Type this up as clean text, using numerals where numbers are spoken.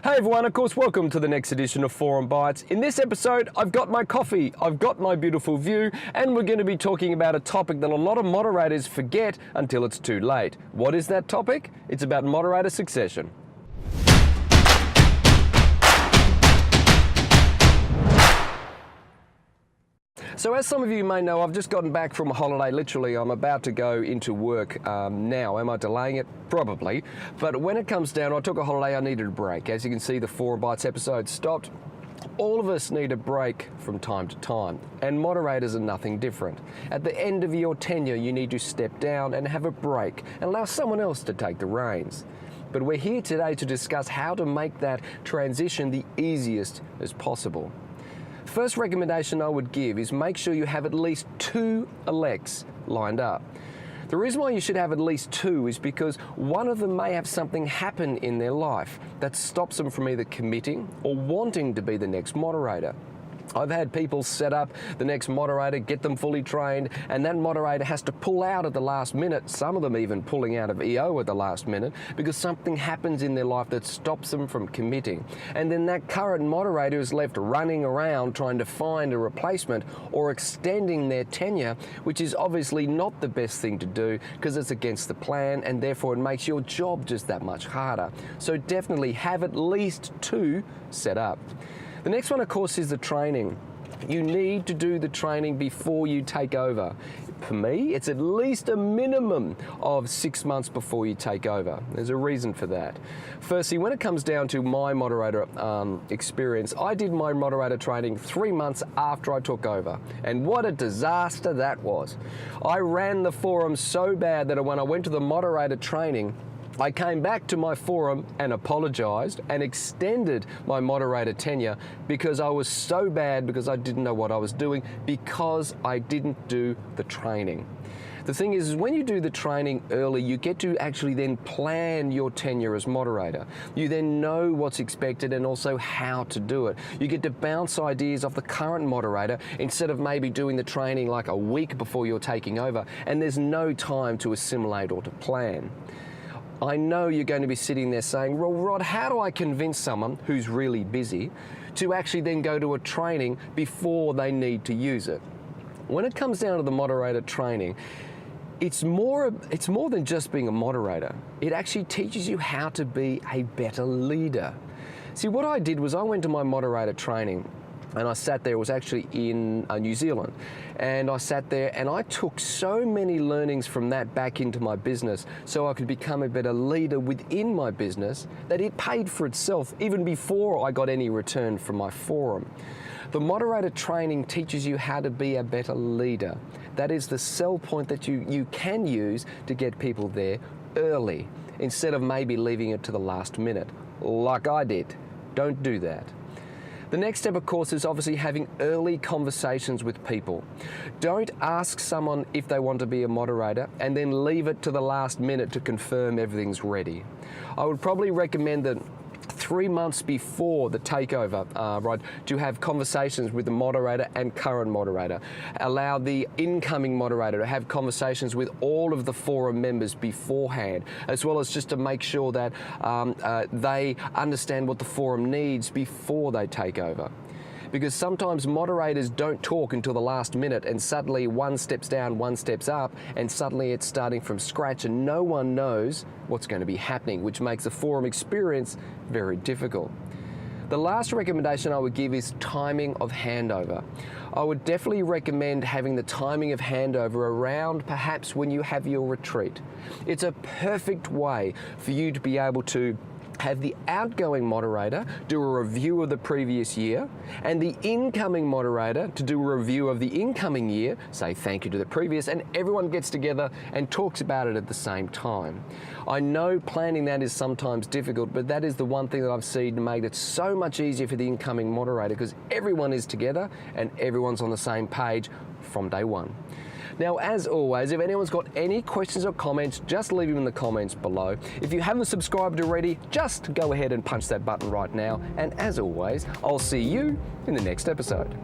Hey everyone, of course, welcome to the next edition of Forum Bites. In this episode, I've got my coffee, I've got my beautiful view, and we're going to be talking about a topic that a lot of moderators forget until it's too late. What is that topic? It's about moderator succession. So as some of you may know, I've just gotten back from a holiday. Literally, I'm about to go into work now. Am I delaying it? Probably. But when it comes down, I took a holiday, I needed a break. As you can see, the Forum Bites episode stopped. All of us need a break from time to time, and moderators are nothing different. At the end of your tenure, you need to step down and have a break and allow someone else to take the reins. But we're here today to discuss how to make that transition the easiest as possible. First recommendation I would give is make sure you have at least 2 elects lined up. The reason why you should have at least 2 is because one of them may have something happen in their life that stops them from either committing or wanting to be the next moderator. I've had people set up the next moderator, get them fully trained, and that moderator has to pull out at the last minute, some of them even pulling out of EO at the last minute, because something happens in their life that stops them from committing. And then that current moderator is left running around trying to find a replacement or extending their tenure, which is obviously not the best thing to do because it's against the plan, and therefore it makes your job just that much harder. So definitely have at least 2 set up. The next one, of course, is the training. You need to do the training before you take over. For me, it's at least a minimum of 6 months before you take over. There's a reason for that. Firstly, when it comes down to my moderator experience, I did my moderator training 3 months after I took over. And what a disaster that was. I ran the forum so bad that when I went to the moderator training, I came back to my forum and apologised and extended my moderator tenure because I was so bad because I didn't know what I was doing because I didn't do the training. The thing is when you do the training early, you get to actually then plan your tenure as moderator. You then know what's expected and also how to do it. You get to bounce ideas off the current moderator instead of maybe doing the training like a week before you're taking over, and there's no time to assimilate or to plan. I know you're going to be sitting there saying, well, Rod, how do I convince someone who's really busy to actually then go to a training before they need to use it? When it comes down to the moderator training, it's more than just being a moderator. It actually teaches you how to be a better leader. See, what I did was I went to my moderator training and I sat there. It was actually in New Zealand. And I sat there and I took so many learnings from that back into my business so I could become a better leader within my business that it paid for itself even before I got any return from my forum. The moderator training teaches you how to be a better leader. That is the sell point that you can use to get people there early instead of maybe leaving it to the last minute, like I did. Don't do that. The next step, of course, is obviously having early conversations with people. Don't ask someone if they want to be a moderator and then leave it to the last minute to confirm everything's ready. I would probably recommend that 3 months before the takeover, right, to have conversations with the moderator and current moderator. Allow the incoming moderator to have conversations with all of the forum members beforehand, as well as just to make sure that they understand what the forum needs before they take over. Because sometimes moderators don't talk until the last minute and suddenly one steps down, one steps up, and suddenly it's starting from scratch and no one knows what's going to be happening, which makes the forum experience very difficult. The last recommendation I would give is timing of handover. I would definitely recommend having the timing of handover around perhaps when you have your retreat. It's a perfect way for you to be able to have the outgoing moderator do a review of the previous year and the incoming moderator to do a review of the incoming year, say thank you to the previous, and everyone gets together and talks about it at the same time. I know planning that is sometimes difficult, but that is the one thing that I've seen to make it so much easier for the incoming moderator because everyone is together and everyone's on the same page from day one. Now, as always, if anyone's got any questions or comments, just leave them in the comments below. If you haven't subscribed already, just go ahead and punch that button right now. And as always, I'll see you in the next episode.